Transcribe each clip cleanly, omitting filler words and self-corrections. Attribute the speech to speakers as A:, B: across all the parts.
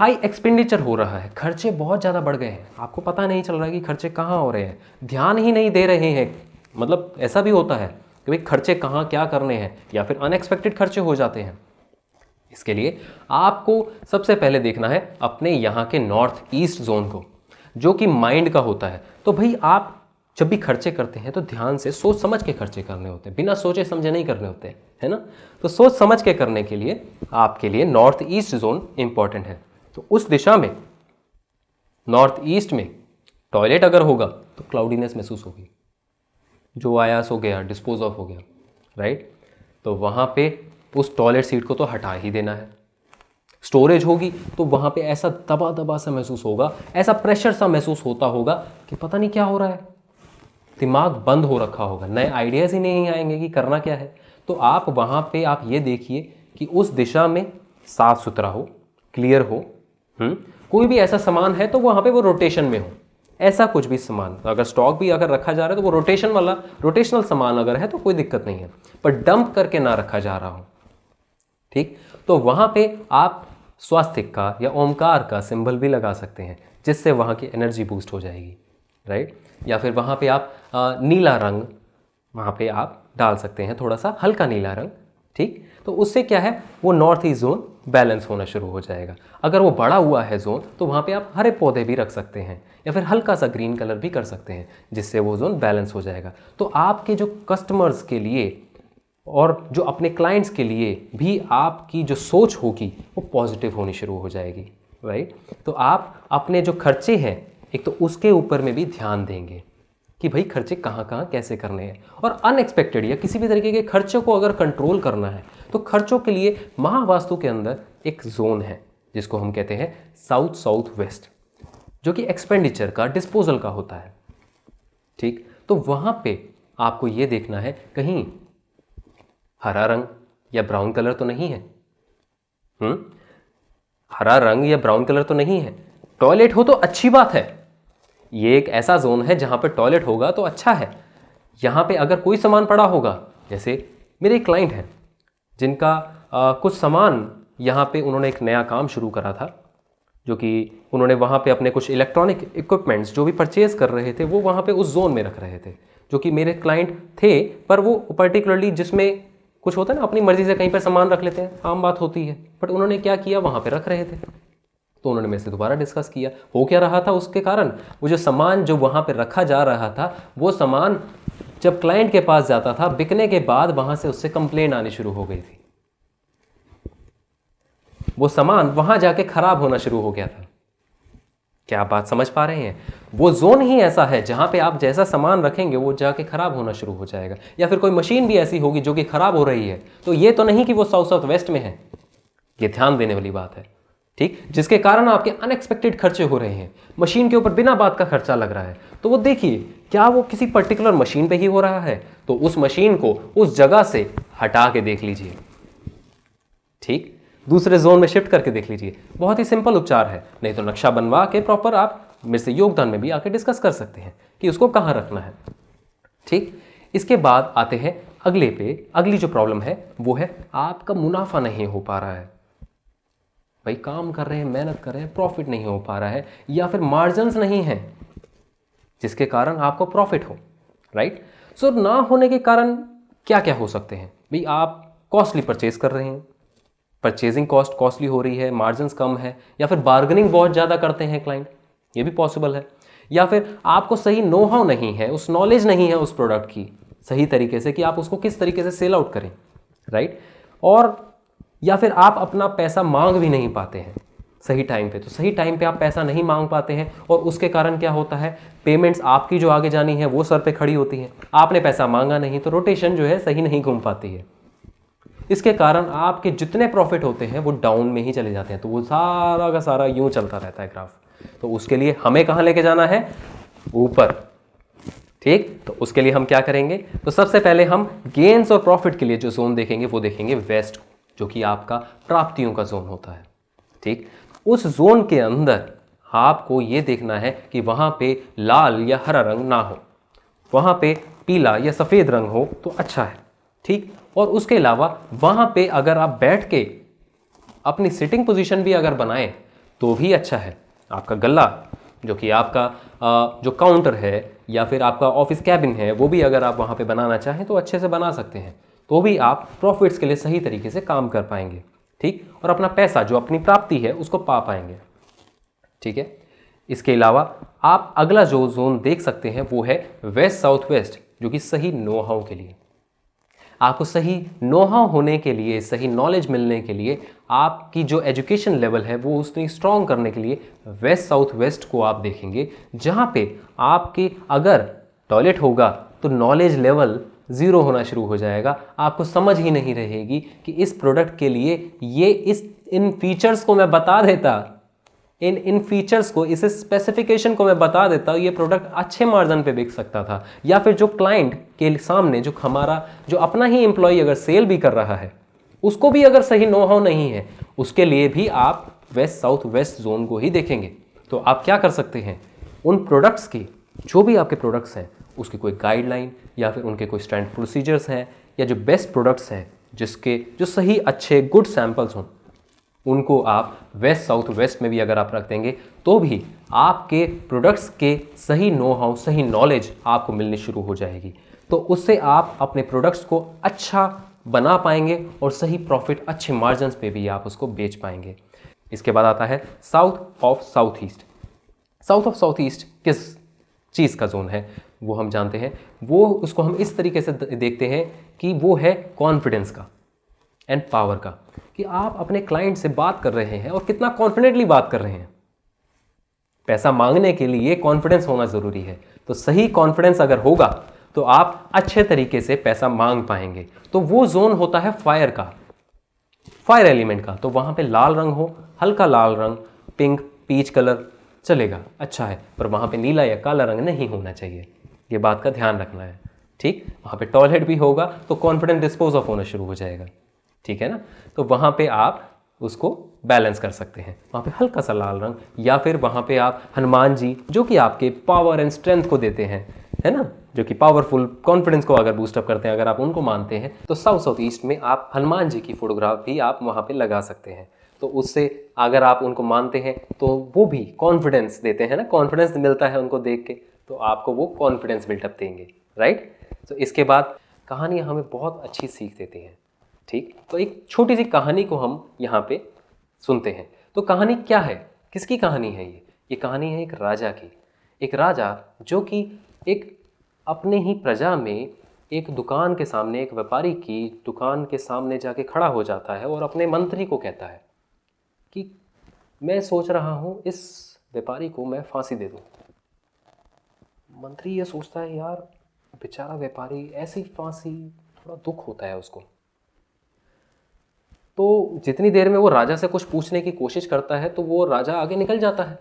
A: High expenditure हो रहा है, खर्चे बहुत ज़्यादा बढ़ गए हैं, आपको पता नहीं चल रहा है कि खर्चे कहाँ हो रहे हैं, ध्यान ही नहीं दे रहे हैं। मतलब ऐसा भी होता है कि भाई खर्चे कहाँ क्या करने हैं, या फिर अनएक्सपेक्टेड खर्चे हो जाते हैं। इसके लिए आपको सबसे पहले देखना है अपने यहाँ के नॉर्थ ईस्ट जोन को, जो कि माइंड का होता है। तो भाई आप जब भी खर्चे करते हैं तो ध्यान से सोच समझ के खर्चे करने होते हैं, बिना सोचे समझे नहीं करने होते हैं, है ना। तो सोच समझ के करने के लिए आपके लिए नॉर्थ ईस्ट जोन इंपॉर्टेंट है। तो उस दिशा में नॉर्थ ईस्ट में टॉयलेट अगर होगा तो क्लाउडीनेस महसूस होगी, जो आयास हो गया, डिस्पोज ऑफ हो गया, राइट। तो वहाँ पे उस टॉयलेट सीट को तो हटा ही देना है। स्टोरेज होगी तो वहाँ पे ऐसा दबा दबा सा महसूस होगा, ऐसा प्रेशर सा महसूस होता होगा कि पता नहीं क्या हो रहा है, दिमाग बंद हो रखा होगा, नए आइडियाज़ ही नहीं आएंगे कि करना क्या है। तो आप वहाँ पे आप ये देखिए कि उस दिशा में साफ सुथरा हो, क्लियर हो। कोई भी ऐसा सामान है तो वहाँ पे वो रोटेशन में हो, ऐसा कुछ भी सामान अगर स्टॉक भी अगर रखा जा रहा है तो वो रोटेशन वाला, रोटेशनल सामान अगर है तो कोई दिक्कत नहीं है, पर डंप करके ना रखा जा रहा हो, ठीक। तो वहाँ पे आप स्वास्तिक का या ओमकार का सिंबल भी लगा सकते हैं, जिससे वहाँ की एनर्जी बूस्ट हो जाएगी, राइट। या फिर वहाँ पे आप नीला रंग वहाँ पे आप डाल सकते हैं, थोड़ा सा हल्का नीला रंग, ठीक। तो उससे क्या है, वो नॉर्थ ईस्ट जोन बैलेंस होना शुरू हो जाएगा। अगर वो बड़ा हुआ है जोन तो वहाँ पे आप हरे पौधे भी रख सकते हैं, या फिर हल्का सा ग्रीन कलर भी कर सकते हैं, जिससे वो जोन बैलेंस हो जाएगा। तो आपके जो कस्टमर्स के लिए और जो अपने क्लाइंट्स के लिए भी आपकी जो सोच होगी वो पॉजिटिव होनी शुरू हो जाएगी, राइट। तो आप अपने जो खर्चे हैं एक तो उसके ऊपर में भी ध्यान देंगे कि भाई खर्चे कहाँ कहाँ कैसे करने हैं। और अनएक्सपेक्टेड या किसी भी तरीके के खर्चों को अगर कंट्रोल करना है तो खर्चों के लिए महावास्तु के अंदर एक जोन है जिसको हम कहते हैं साउथ साउथ वेस्ट, जो कि एक्सपेंडिचर का, डिस्पोजल का होता है, ठीक। तो वहाँ पे आपको ये देखना है कहीं हरा रंग या ब्राउन कलर तो नहीं है। हरा रंग या ब्राउन कलर तो नहीं है। टॉयलेट हो तो अच्छी बात है, ये एक ऐसा जोन है जहाँ पे टॉयलेट होगा तो अच्छा है। यहाँ पे अगर कोई सामान पड़ा होगा, जैसे मेरे एक क्लाइंट हैं जिनका कुछ सामान यहाँ पे उन्होंने एक नया काम शुरू करा था, जो कि उन्होंने वहाँ पे अपने कुछ इलेक्ट्रॉनिक इक्विपमेंट्स जो भी परचेज कर रहे थे वो वहाँ पे उस जोन में रख रहे थे, जो कि मेरे क्लाइंट थे, पर वो पर्टिकुलरली जिसमें कुछ होता है ना अपनी मर्जी से कहीं पर सामान रख लेते हैं, आम बात होती है, बट उन्होंने क्या किया वहाँ पे रख रहे थे। तो उन्होंने मेरे से दोबारा डिस्कस किया, हो क्या रहा था उसके कारण, वो जो सामान जो वहाँ पे रखा जा रहा था वो सामान जब क्लाइंट के पास जाता था बिकने के बाद वहाँ से उससे कंप्लेन आनी शुरू हो गई थी, वो सामान वहाँ जाके खराब होना शुरू हो गया था। क्या आप बात समझ पा रहे हैं? वो जोन ही ऐसा है जहाँ पे आप जैसा सामान रखेंगे वो जाके खराब होना शुरू हो जाएगा। या फिर कोई मशीन भी ऐसी होगी जो कि खराब हो रही है, तो ये तो नहीं कि वो साउथ साउथ वेस्ट में है, ये ध्यान देने वाली बात है, ठीक। जिसके कारण आपके अनएक्सपेक्टेड खर्चे हो रहे हैं, मशीन के ऊपर बिना बात का खर्चा लग रहा है, तो वो देखिए क्या वो किसी पर्टिकुलर मशीन पे ही हो रहा है, तो उस मशीन को उस जगह से हटा के देख लीजिए, ठीक, दूसरे जोन में शिफ्ट करके देख लीजिए। बहुत ही सिंपल उपचार है, नहीं तो नक्शा बनवा के प्रॉपर आप मेरे से योगदान में भी आके डिस्कस कर सकते हैं कि उसको कहाँ रखना है, ठीक। इसके बाद आते हैं अगले पे। अगली जो प्रॉब्लम है वो है आपका मुनाफा नहीं हो पा रहा है। भाई काम कर रहे हैं, मेहनत कर रहे हैं, प्रॉफिट नहीं हो पा रहा है, या फिर मार्जिन्स नहीं है जिसके कारण आपको प्रॉफिट हो, राइट। सो ना होने के कारण क्या क्या हो सकते हैं? भाई आप कॉस्टली परचेज कर रहे हैं, परचेजिंग कॉस्ट कॉस्टली हो रही है, मार्जिन्स कम है, या फिर बार्गेनिंग बहुत ज़्यादा करते हैं क्लाइंट, ये भी पॉसिबल है। या फिर आपको सही नो हाउ नहीं है, उस नॉलेज नहीं है उस प्रोडक्ट की सही तरीके से कि आप उसको किस तरीके से सेल आउट करें, राइट। और या फिर आप अपना पैसा मांग भी नहीं पाते हैं सही टाइम पे, तो सही टाइम पे आप पैसा नहीं मांग पाते हैं और उसके कारण क्या होता है, पेमेंट्स आपकी जो आगे जानी है वो सर पे खड़ी होती है, आपने पैसा मांगा नहीं तो रोटेशन जो है सही नहीं घूम पाती है। इसके कारण आपके जितने प्रॉफिट होते हैं वो डाउन में ही चले जाते हैं, तो वो सारा का सारा यूं चलता रहता है ग्राफ। तो उसके लिए हमें कहाँ लेके जाना है? ऊपर, ठीक। तो उसके लिए हम क्या करेंगे, तो सबसे पहले हम गेन्स और प्रॉफिट के लिए जो जोन देखेंगे वो देखेंगे वेस्ट, जो कि आपका प्राप्तियों का जोन होता है, ठीक। उस जोन के अंदर आपको ये देखना है कि वहाँ पे लाल या हरा रंग ना हो, वहाँ पे पीला या सफ़ेद रंग हो तो अच्छा है, ठीक। और उसके अलावा वहाँ पे अगर आप बैठ के अपनी सिटिंग पोजीशन भी अगर बनाएं तो भी अच्छा है। आपका गल्ला जो कि आपका जो काउंटर है या फिर आपका ऑफिस कैबिन है, वो भी अगर आप वहाँ पे बनाना चाहें तो अच्छे से बना सकते हैं, तो भी आप प्रॉफिट्स के लिए सही तरीके से काम कर पाएंगे, ठीक, और अपना पैसा जो अपनी प्राप्ति है उसको पा पाएंगे, ठीक है। इसके अलावा आप अगला जो जोन देख सकते हैं वो है वेस्ट साउथ वेस्ट, जो कि सही नो हाउ के लिए, आपको सही नो हाउ होने के लिए, सही नॉलेज मिलने के लिए, आपकी जो एजुकेशन लेवल है वो उसने स्ट्रॉन्ग करने के लिए वेस्ट साउथ वेस्ट को आप देखेंगे, जहाँ पे आपके अगर टॉयलेट होगा तो नॉलेज लेवल ज़ीरो होना शुरू हो जाएगा, आपको समझ ही नहीं रहेगी कि इस प्रोडक्ट के लिए इन फीचर्स को मैं बता देता, इन फीचर्स को, इस स्पेसिफिकेशन को मैं बता देता, ये प्रोडक्ट अच्छे मार्जिन पे बिक सकता था। या फिर जो क्लाइंट के सामने जो हमारा जो अपना ही एम्प्लॉय अगर सेल भी कर रहा है, उसको भी अगर सही नो हाउ नहीं है, उसके लिए भी आप वेस्ट साउथ वेस्ट जोन को ही देखेंगे। तो आप क्या कर सकते हैं, उन प्रोडक्ट्स की, जो भी आपके प्रोडक्ट्स हैं उसकी कोई गाइडलाइन या फिर उनके कोई स्टैंडर्ड प्रोसीजर्स हैं, या जो बेस्ट प्रोडक्ट्स हैं जिसके जो सही अच्छे गुड सैंपल्स हों, उनको आप वेस्ट साउथ वेस्ट में भी अगर आप रख देंगे तो भी आपके प्रोडक्ट्स के सही नो हाउ, सही नॉलेज आपको मिलनी शुरू हो जाएगी। तो उससे आप अपने प्रोडक्ट्स को अच्छा बना पाएंगे और सही प्रॉफिट, अच्छे मार्जिन्स पे भी आप उसको बेच पाएंगे। इसके बाद आता है south of south east. South of south east किस चीज़ का जोन है वो हम जानते हैं, वो उसको हम इस तरीके से देखते हैं कि वो है कॉन्फिडेंस का एंड पावर का, कि आप अपने क्लाइंट से बात कर रहे हैं और कितना कॉन्फिडेंटली बात कर रहे हैं। पैसा मांगने के लिए कॉन्फिडेंस होना ज़रूरी है, तो सही कॉन्फिडेंस अगर होगा तो आप अच्छे तरीके से पैसा मांग पाएंगे। तो वो जोन होता है फायर का, फायर एलिमेंट का। तो वहाँ पे लाल रंग हो, हल्का लाल रंग, पिंक, पीच कलर चलेगा, अच्छा है, पर वहाँ पे नीला या काला रंग नहीं होना चाहिए, ये बात का ध्यान रखना है, ठीक। वहाँ पे टॉयलेट भी होगा तो कॉन्फिडेंस डिस्पोज ऑफ होना शुरू हो जाएगा, ठीक है ना। तो वहाँ पे आप उसको बैलेंस कर सकते हैं, वहाँ पे हल्का सा लाल रंग, या फिर वहाँ पे आप हनुमान जी जो कि आपके पावर एंड स्ट्रेंथ को देते हैं, है ना, जो कि पावरफुल कॉन्फिडेंस को अगर बूस्टअप करते हैं, अगर आप उनको मानते हैं तो साउथ साउथ ईस्ट में आप हनुमान जी की फोटोग्राफ भी आप वहाँ पे लगा सकते हैं। तो उससे अगर आप उनको मानते हैं तो वो भी कॉन्फिडेंस देते हैं ना, कॉन्फिडेंस मिलता है उनको देख के, तो आपको वो कॉन्फिडेंस बिल्टअप देंगे, राइट। तो इसके बाद कहानियाँ हमें बहुत अच्छी सीख देती हैं, ठीक। तो एक छोटी सी कहानी को हम यहाँ पे सुनते हैं। तो कहानी क्या है, किसकी कहानी है ये कहानी है एक राजा की। एक राजा जो कि एक अपने ही प्रजा में एक दुकान के सामने, एक व्यापारी की दुकान के सामने जाके खड़ा हो जाता है और अपने मंत्री को कहता है कि मैं सोच रहा हूँ इस व्यापारी को मैं फांसी दे दूँ। मंत्री ये सोचता है, यार बेचारा व्यापारी, ऐसी फांसी, थोड़ा दुख होता है उसको। तो जितनी देर में वो राजा से कुछ पूछने की कोशिश करता है तो वो राजा आगे निकल जाता है।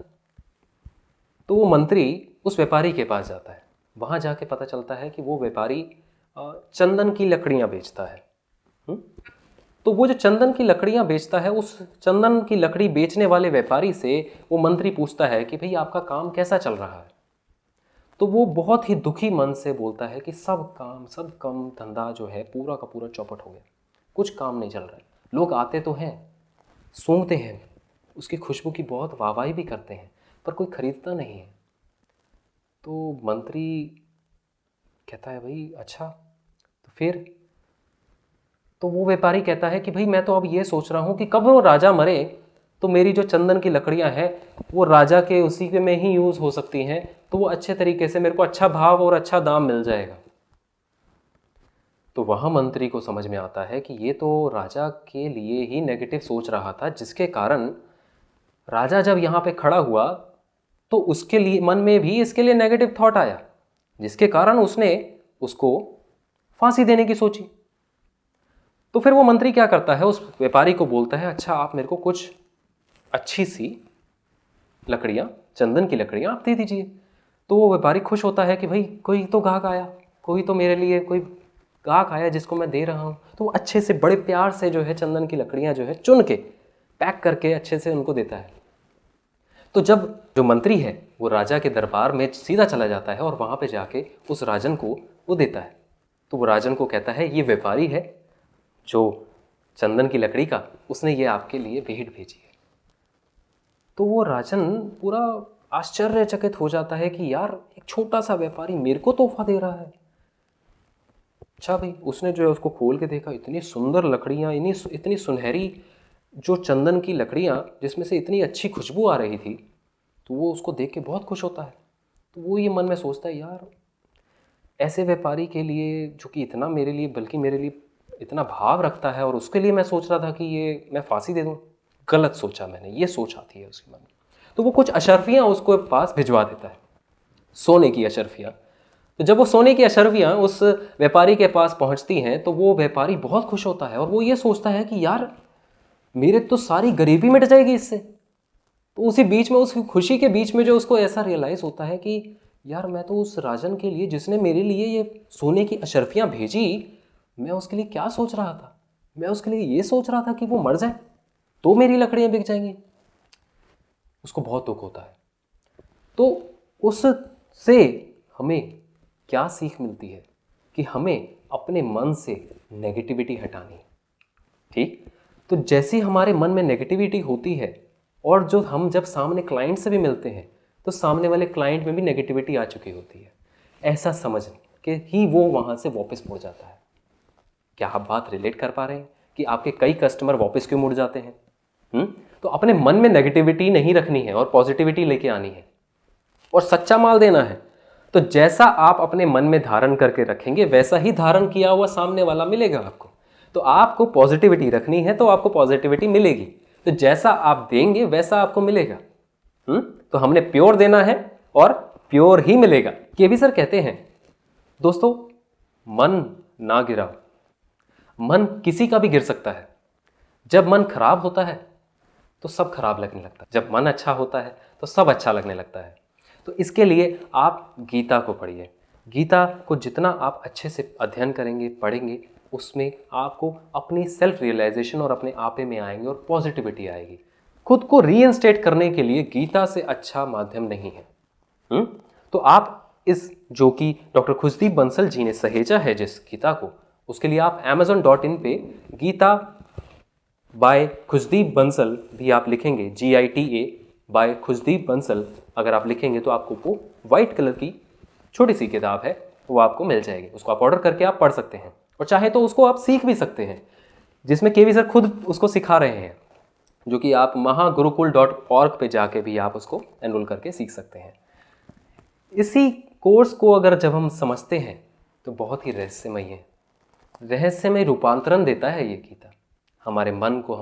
A: तो वो मंत्री उस व्यापारी के पास जाता है, वहाँ जाके पता चलता है कि वो व्यापारी चंदन की लकड़ियाँ बेचता है। तो वो जो चंदन की लकड़ियाँ बेचता है, उस चंदन की लकड़ी बेचने वाले व्यापारी से वो मंत्री पूछता है कि भाई आपका काम कैसा चल रहा है। तो वो बहुत ही दुखी मन से बोलता है कि सब काम धंधा जो है पूरा का पूरा चौपट हो गया, कुछ काम नहीं चल रहा है। लोग आते तो हैं, सूंघते हैं, उसकी खुशबू की बहुत वाहवाही भी करते हैं, पर कोई खरीदता नहीं है। तो मंत्री कहता है भाई अच्छा, तो फिर तो वो व्यापारी कहता है कि भाई मैं तो अब ये सोच रहा हूँ कि कब वो राजा मरे तो मेरी जो चंदन की लकड़ियाँ हैं वो राजा के उसी के में ही यूज़ हो सकती हैं, तो वो अच्छे तरीके से मेरे को अच्छा भाव और अच्छा दाम मिल जाएगा। तो वहाँ मंत्री को समझ में आता है कि ये तो राजा के लिए ही नेगेटिव सोच रहा था, जिसके कारण राजा जब यहाँ पे खड़ा हुआ तो उसके लिए मन में भी इसके लिए नेगेटिव थॉट आया, जिसके कारण उसने उसको फांसी देने की सोची। तो फिर वो मंत्री क्या करता है, उस व्यापारी को बोलता है अच्छा आप मेरे को कुछ अच्छी सी लकड़ियाँ, चंदन की लकड़ियाँ आप दे दीजिए। तो वो व्यापारी खुश होता है कि भाई कोई तो ग्राहक आया, कोई तो मेरे लिए कोई ग्राहक आया जिसको मैं दे रहा हूँ। तो वो अच्छे से बड़े प्यार से जो है चंदन की लकड़ियाँ जो है चुन के पैक करके अच्छे से उनको देता है। तो जब जो मंत्री है वो राजा के दरबार में सीधा चला जाता है और वहाँ पे जाके उस राजन को वो देता है। तो वो राजन को कहता है ये व्यापारी है जो चंदन की लकड़ी का, उसने ये आपके लिए भेंट भेजी है। तो वो राजन पूरा आश्चर्यचकित हो जाता है कि यार एक छोटा सा व्यापारी मेरे को तोहफा दे रहा है। अच्छा भाई, उसने जो है उसको खोल के देखा, इतनी सुंदर लकड़ियाँ, इतनी सुनहरी जो चंदन की लकड़ियाँ जिसमें से इतनी अच्छी खुशबू आ रही थी, तो वो उसको देख के बहुत खुश होता है। तो वो ये मन में सोचता है, यार ऐसे व्यापारी के लिए जो कि इतना मेरे लिए, बल्कि मेरे लिए इतना भाव रखता है, और उसके लिए मैं सोच रहा था कि ये मैं फांसी दे दूँ। गलत सोचा मैंने, ये सोच आती है उसके मन में। तो वो कुछ अशर्फियाँ उसको पास भिजवा देता है, सोने की अशर्फियाँ। तो जब वो सोने की अशर्फियाँ उस व्यापारी के पास पहुँचती हैं तो वो व्यापारी बहुत खुश होता है, और वो ये सोचता है कि यार मेरे तो सारी गरीबी मिट जाएगी इससे। तो उसी बीच में, उस खुशी के बीच में, जो उसको ऐसा रियलाइज़ होता है कि यार मैं तो उस राजन के लिए, जिसने मेरे लिए ये सोने की अशर्फियाँ भेजी, मैं उसके लिए क्या सोच रहा था। मैं उसके लिए ये सोच रहा था कि वो मर जाए तो मेरी लकड़ियाँ बिक जाएंगी। उसको बहुत दुख होता है। तो उससे हमें क्या सीख मिलती है कि हमें अपने मन से नेगेटिविटी हटानी है। ठीक, तो जैसी हमारे मन में नेगेटिविटी होती है, और जो हम जब सामने क्लाइंट से भी मिलते हैं तो सामने वाले क्लाइंट में भी नेगेटिविटी आ चुकी होती है, ऐसा समझ के ही वो वहाँ से वापस मुड़ जाता है। क्या आप बात रिलेट कर पा रहे हैं कि आपके कई कस्टमर वापस क्यों मुड़ जाते हैं? तो अपने मन में नेगेटिविटी नहीं रखनी है और पॉजिटिविटी लेके आनी है और सच्चा माल देना है। तो जैसा आप अपने मन में धारण करके रखेंगे, वैसा ही धारण किया हुआ सामने वाला मिलेगा आपको। तो आपको पॉजिटिविटी रखनी है तो आपको पॉजिटिविटी मिलेगी। तो जैसा आप देंगे वैसा आपको मिलेगा। तो हमने प्योर देना है और प्योर ही मिलेगा। ये भी सर कहते हैं दोस्तों, मन ना गिरा, मन किसी का भी गिर सकता है। जब मन खराब होता है तो सब खराब लगने लगता है, जब मन अच्छा होता है तो सब अच्छा लगने लगता है। तो इसके लिए आप गीता को पढ़िए। गीता को जितना आप अच्छे से अध्ययन करेंगे, पढ़ेंगे, उसमें आपको अपनी सेल्फ रियलाइजेशन और अपने आपे में आएंगे और पॉजिटिविटी आएगी। खुद को रीइंस्टेट करने के लिए गीता से अच्छा माध्यम नहीं है। तो आप इस, जो कि डॉक्टर खुशदीप बंसल जी ने सहेजा है जिस गीता को, उसके लिए आप amazon.in पे गीता बाय खुशदीप बंसल भी आप लिखेंगे, GITA बाय खुशदीप बंसल, अगर आप लिखेंगे तो आपको वो वाइट कलर की छोटी सी किताब है, वो आपको मिल जाएगी। उसको आप ऑर्डर करके आप पढ़ सकते हैं, और चाहे तो उसको आप सीख भी सकते हैं, जिसमें केवी सर खुद उसको सिखा रहे हैं, जो कि आप महागुरुकुल.org पे जाके भी आप उसको एनरोल करके सीख सकते हैं। इसी कोर्स को अगर जब हम समझते हैं तो बहुत ही रहस्यमय है, रहस्यमय रूपांतरण देता है ये गीता हमारे मन को।